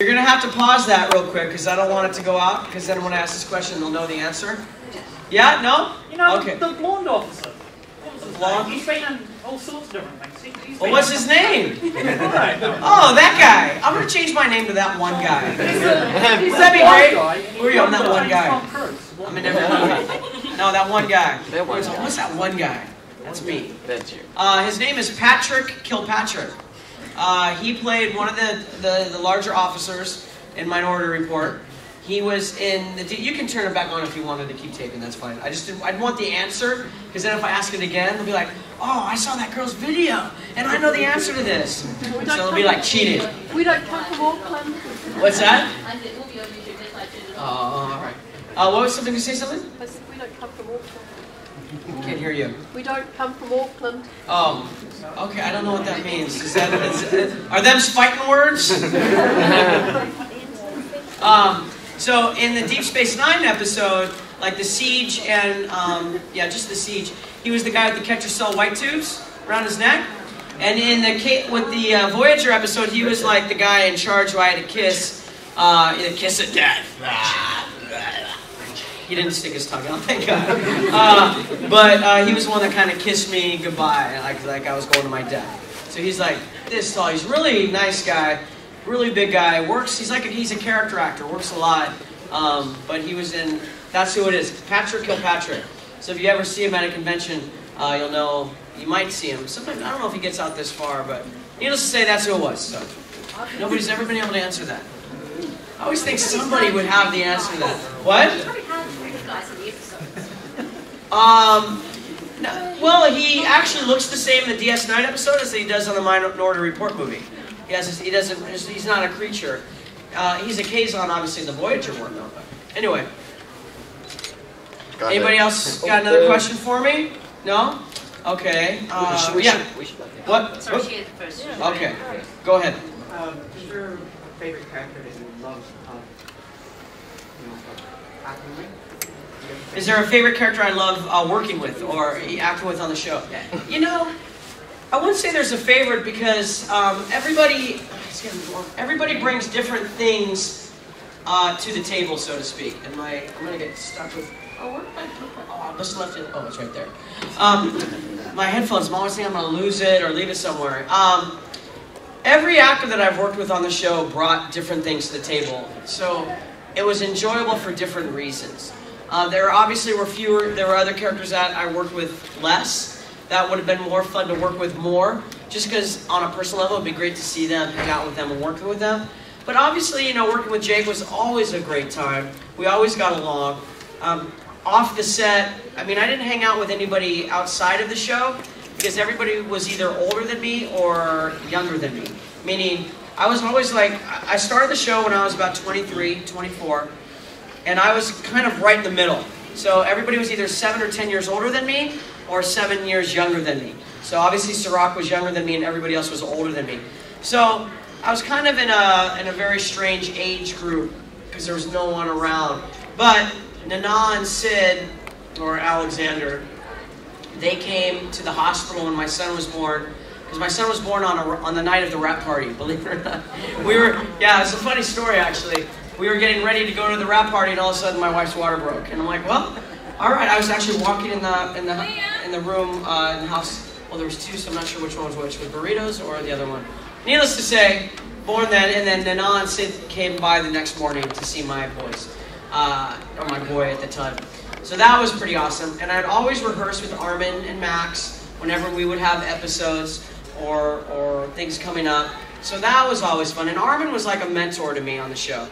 You're going to have to pause that real quick because I don't want it to go out, because then when I ask this question, they'll know the answer. Yeah? No? You know, okay. The blonde officer. Blonde? He's been in all sorts of different things. Well, what's his name? Oh, that guy. I'm going to change my name to that one guy. Would that be great? Who are you? I'm that one guy. I'm in every movie. No, that one guy. What's that one guy? That's me. That's you. His name is Patrick Kilpatrick. He played one of the larger officers in Minority Report. He was in the... You can turn it back on if you wanted to keep taping, that's fine. I'd want the answer, because then if I ask it again, they'll be like, oh, I saw that girl's video, and I know the answer to this. So it'll be like cheating. We don't come from Auckland. What's that? Oh, all right. What was something? You say something? I said we don't come from Auckland. Can't hear you. We don't come from Auckland. Oh, okay. I don't know what that means. Are them fighting words? So in the Deep Space Nine episode, like the Siege and yeah, just the Siege, he was the guy with the Catch Yourself white tubes around his neck. And in the Voyager episode, he was like the guy in charge who I had to kiss, the kiss of death. He didn't stick his tongue out, thank God. But he was the one that kind of kissed me goodbye, like I was going to my death. So he's like this tall. He's a really nice guy, really big guy. Works. He's a character actor. Works a lot. But he was in. That's who it is. Patrick Kilpatrick. So if you ever see him at a convention, you'll know. You might see him. Sometimes I don't know if he gets out this far, but needless to say, that's who it was. So nobody's ever been able to answer that. I always think somebody would have the answer to that. What? No, well, he actually looks the same in the DS9 episode as he does on the Minority Report movie. He's not a creature. He's a Kazon, obviously, in the Voyager one, though. Anyway. Anybody else got another question for me? No? Okay. Yeah. What? Sorry, she had the first. Okay. Go ahead. Is your favorite character that you love acting with? Is there a favorite character I love working with or acting with on the show? You know, I wouldn't say there's a favorite because everybody brings different things to the table, so to speak. And I'm gonna get stuck with. Oh, where did I put my? Oh, I must have left it. Oh, it's right there. My headphones. I'm always thinking I'm gonna lose it or leave it somewhere. Every actor that I've worked with on the show brought different things to the table, so it was enjoyable for different reasons. There obviously were fewer. There were other characters that I worked with less. That would have been more fun to work with more, just because on a personal level, it'd be great to see them, hang out with them, and working with them. But obviously, you know, working with Jake was always a great time. We always got along. Off the set, I mean, I didn't hang out with anybody outside of the show because everybody was either older than me or younger than me. Meaning, I was always like, I started the show when I was about 23, 24, and I was kind of right in the middle. So everybody was either 7 or 10 years older than me or 7 years younger than me. So obviously Sirach was younger than me and everybody else was older than me. So I was kind of in a very strange age group because there was no one around. But Nana and Sid, or Alexander, they came to the hospital when my son was born. Because my son was born on the night of the wrap party, believe it or not. Yeah, it's a funny story actually. We were getting ready to go to the wrap party and all of a sudden my wife's water broke. And I'm like, well, all right. I was actually walking in the room, in the house. Well, there was two, so I'm not sure which one was which. Was burritos or the other one? Needless to say, born then, and then Nana and Sid came by the next morning to see my boys. Or my boy at the time. So that was pretty awesome. And I'd always rehearse with Armin and Max whenever we would have episodes or things coming up. So that was always fun. And Armin was like a mentor to me on the show.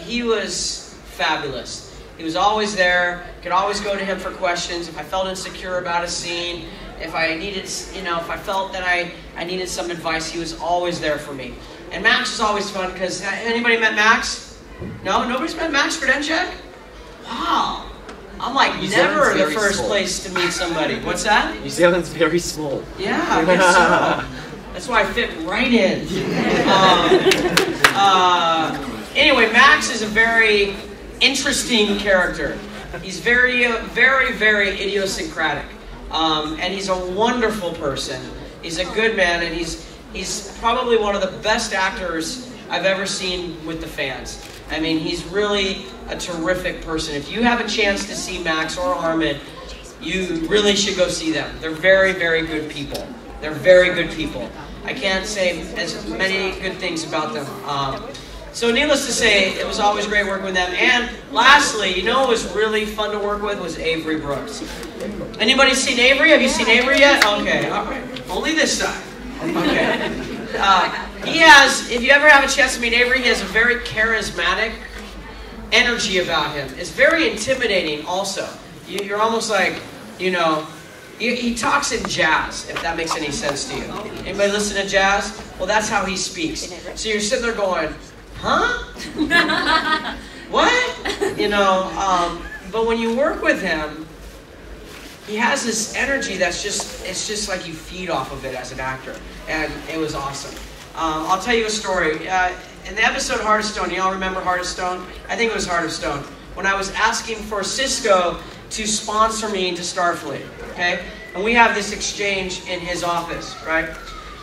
He was fabulous. He was always there. Could always go to him for questions. If I felt insecure about a scene, if I needed, if I felt that I needed some advice, he was always there for me. And Max was always fun because anybody met Max? No? Nobody's met Max for Dencheck? Wow. I'm like never the first place to meet somebody. What's that? New Zealand's very small. Yeah, I guess so. That's why I fit right in. Anyway, Max is a very interesting character. He's very, very, very idiosyncratic. And he's a wonderful person. He's a good man, and he's probably one of the best actors I've ever seen with the fans. I mean, he's really a terrific person. If you have a chance to see Max or Armin, you really should go see them. They're very, very good people. They're very good people. I can't say as many good things about them. So needless to say, it was always great working with them. And lastly, you know what was really fun to work with was Avery Brooks. Anybody seen Avery? Have you seen Avery yet? Okay, all right. Only this side. Okay. He has, if you ever have a chance to meet Avery, he has a very charismatic energy about him. It's very intimidating also. You're almost like, you know, he talks in jazz, if that makes any sense to you. Anybody listen to jazz? Well, that's how he speaks. So you're sitting there going, huh? What? You know, but when you work with him, he has this energy that's just, it's just like you feed off of it as an actor. And it was awesome. I'll tell you a story. In the episode Heart of Stone, y'all remember Heart of Stone? I think it was Heart of Stone. When I was asking for Cisco to sponsor me into Starfleet, okay? And we have this exchange in his office, right?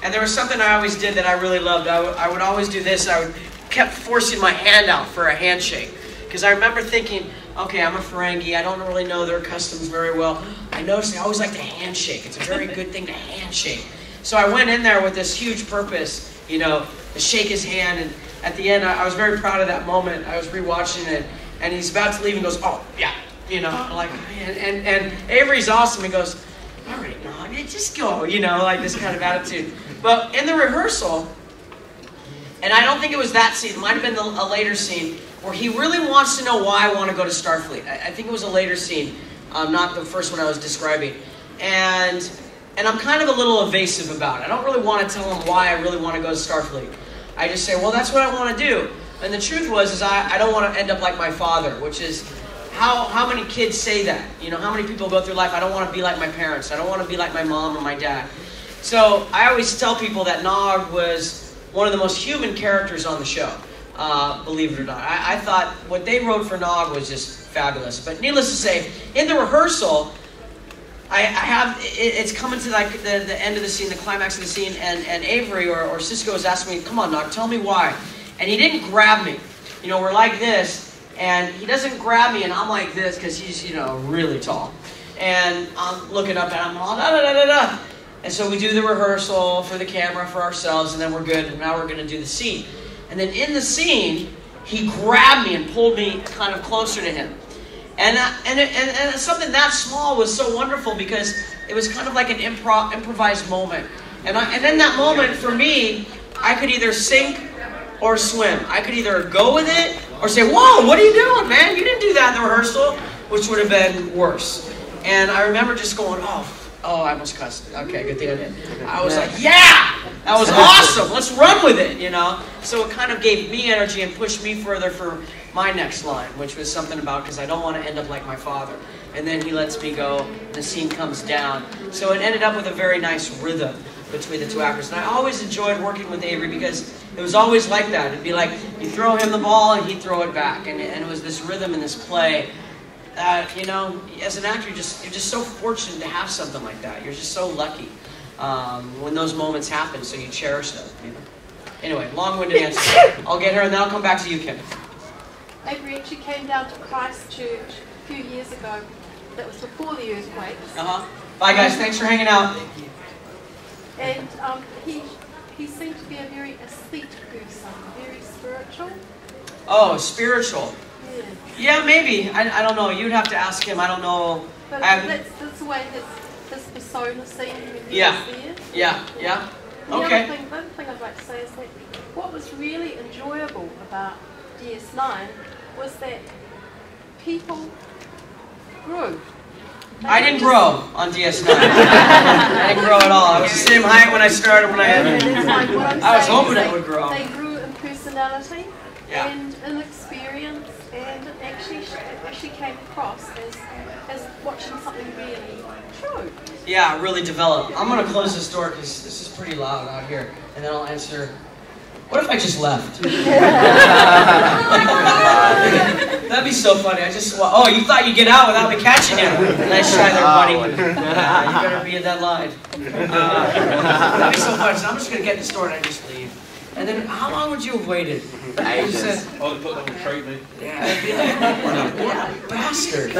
And there was something I always did that I really loved. I would always do this. I kept forcing my hand out for a handshake. Because I remember thinking, okay, I'm a Ferengi. I don't really know their customs very well. I noticed they always like to handshake. It's a very good thing to handshake. So I went in there with this huge purpose, you know, to shake his hand. And at the end, I was very proud of that moment. I was rewatching it. And he's about to leave and goes, oh, yeah. You know, like, and Avery's awesome. He goes, all right, no, just go, you know, like this kind of attitude. But in the rehearsal, and I don't think it was that scene, it might have been a later scene, where he really wants to know why I want to go to Starfleet. I think it was a later scene, not the first one I was describing. And I'm kind of a little evasive about it. I don't really want to tell him why I really want to go to Starfleet. I just say, well, that's what I want to do. And the truth is I don't want to end up like my father, which is, how many kids say that? You know, how many people go through life, I don't want to be like my parents. I don't want to be like my mom or my dad. So I always tell people that Nog was one of the most human characters on the show, believe it or not. I thought what they wrote for Nog was just fabulous. But needless to say, in the rehearsal, it's coming to like the end of the scene, the climax of the scene, and Avery or Cisco is asking me, come on, Nog, tell me why. And he didn't grab me. You know, we're like this. And he doesn't grab me, and I'm like this because he's, you know, really tall. And I'm looking up, and I'm all da-da-da-da-da. And so we do the rehearsal for the camera, for ourselves, and then we're good. And now we're going to do the scene. And then in the scene, he grabbed me and pulled me kind of closer to him. And something that small was so wonderful because it was kind of like an improvised moment. And in that moment, for me, I could either sink or swim. I could either go with it or say, whoa, what are you doing, man? You didn't do that in the rehearsal, which would have been worse. And I remember just going, oh, I almost cussed. Okay, good thing I did. I was like, yeah, that was awesome. Let's run with it, you know? So it kind of gave me energy and pushed me further for my next line, which was something about, because I don't want to end up like my father. And then he lets me go, the scene comes down. So it ended up with a very nice rhythm between the two actors. And I always enjoyed working with Avery because it was always like that. It'd be like, you throw him the ball and he'd throw it back. And it was this rhythm and this play that, you know, as an actor, you're just so fortunate to have something like that. You're just so lucky when those moments happen, so you cherish them, you know. Anyway, long-winded answer. I'll get her and then I'll come back to you, Kim. Avery actually came down to Christchurch a few years ago. That was before the earthquakes. Bye, guys. Thanks for hanging out. And he seemed to be a very aesthetic person, very spiritual. Oh, spiritual. Yeah. Yeah, maybe. I don't know. You'd have to ask him. I don't know. But that's the way his persona seemed when he was there. Yeah. The Okay. other thing I'd like to say is that what was really enjoyable about DS9 was that people grew. I didn't grow on DS9. I didn't grow at all. I was the same height when I started when I ended. I was hoping I would grow. They grew in personality Yeah. and in experience, and it actually came across as watching something really true. Yeah, really developed. I'm going to close this door because this is pretty loud out here. And then I'll answer, what if I just left? That'd be so funny. Oh, you thought you'd get out without me catching you. Nice try there, buddy. You better be in that line. That'd be so funny. So I'm just going to get in the store and I just leave. And then how long would you have waited? Ages. You said, Oh, they put that on treat yeah, I'd be like, yeah, bastard.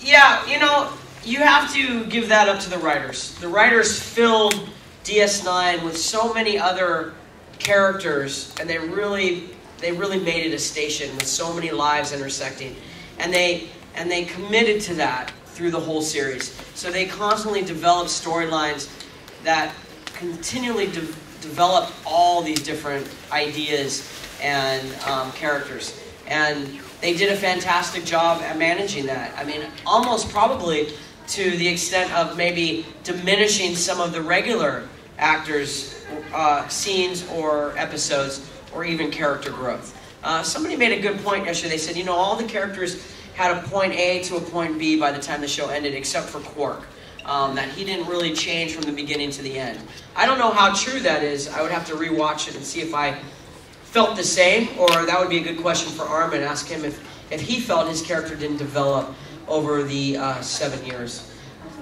Yeah, you know, you have to give that up to the writers. The writers filled DS9 with so many other characters, and they really made it a station with so many lives intersecting, and they committed to that through the whole series. So they constantly developed storylines that continually developed all these different ideas and characters, and they did a fantastic job at managing that. I mean, almost probably to the extent of maybe diminishing some of the regular actors' scenes or episodes, or even character growth. Somebody made a good point yesterday. They said, you know, all the characters had a point A to a point B by the time the show ended, except for Quark. That he didn't really change from the beginning to the end. I don't know how true that is. I would have to rewatch it and see if I felt the same, or that would be a good question for Armin. Ask him if he felt his character didn't develop over the 7 years.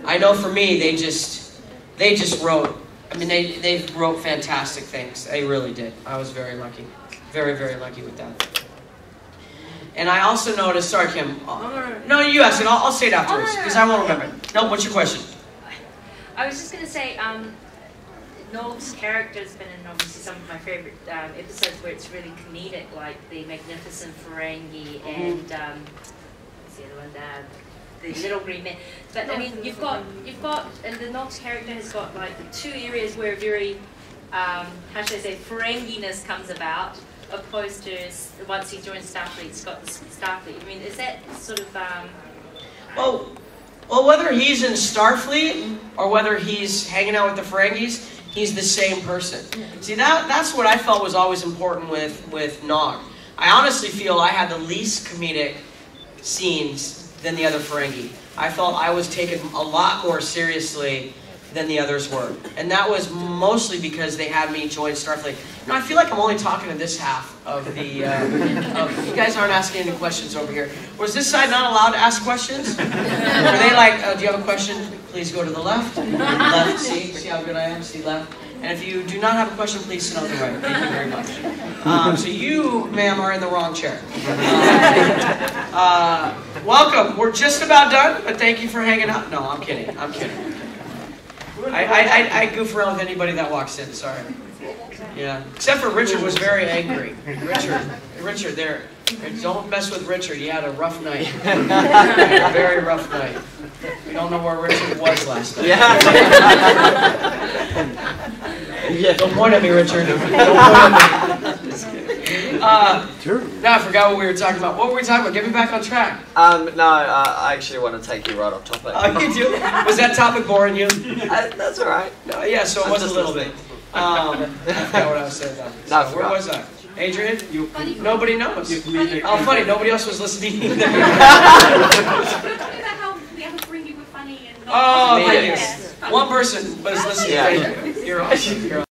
I know for me, they just wrote. I mean, they wrote fantastic things. They really did. I was very lucky, very lucky with that. And I also noticed. Sorry, Kim. No, you ask it. I'll say it afterwards because I won't remember. No, what's your question? I was just going to say, Nob's character has been in obviously some of my favorite episodes where it's really comedic, like the Magnificent Ferengi and what's the other one? The Little Green Men. But I mean, you've got, and the Nob's character has got like the two areas where very, how should I say, Ferenginess comes about, opposed to once he joins Starfleet, it's got the Starfleet. I mean, is that sort of? Well, whether he's in Starfleet or whether he's hanging out with the Ferengis, he's the same person. See, that's what I felt was always important with Nog. I honestly feel I had the least comedic scenes than the other Ferengi. I felt I was taken a lot more seriously than the others were. And that was mostly because they had me join Starfleet. You know, I feel like I'm only talking to this half of the... you guys aren't asking any questions over here. Was this side not allowed to ask questions? Were they like, do you have a question? Please go to the left. Left, see how good I am? See left. And if you do not have a question, please sit on the right. Thank you very much. So you, ma'am, are in the wrong chair. Welcome. We're just about done, but thank you for hanging out. No, I'm kidding. I'm kidding. I goof around with anybody that walks in. Sorry. Yeah. Except for Richard was very angry. Richard, there. Don't mess with Richard. He had a rough night. A very rough night. We don't know where Richard was last night. Yeah. Don't point at me, Richard. Don't point at me. Just kidding. Now I forgot what we were talking about. What were we talking about? Get me back on track. No, I actually want to take you right off topic. Oh, you do? Was that topic boring you? That's all right. No, yeah, so it was a little bit. I forgot what I was saying about. No, so where was I? Adrian? Nobody knows. Funny. Oh, funny. Nobody else was listening either. Talking about how the other Ferengi were funny and Oh, yes. thank you. One person was listening. Yeah. Thank you. You're awesome. You're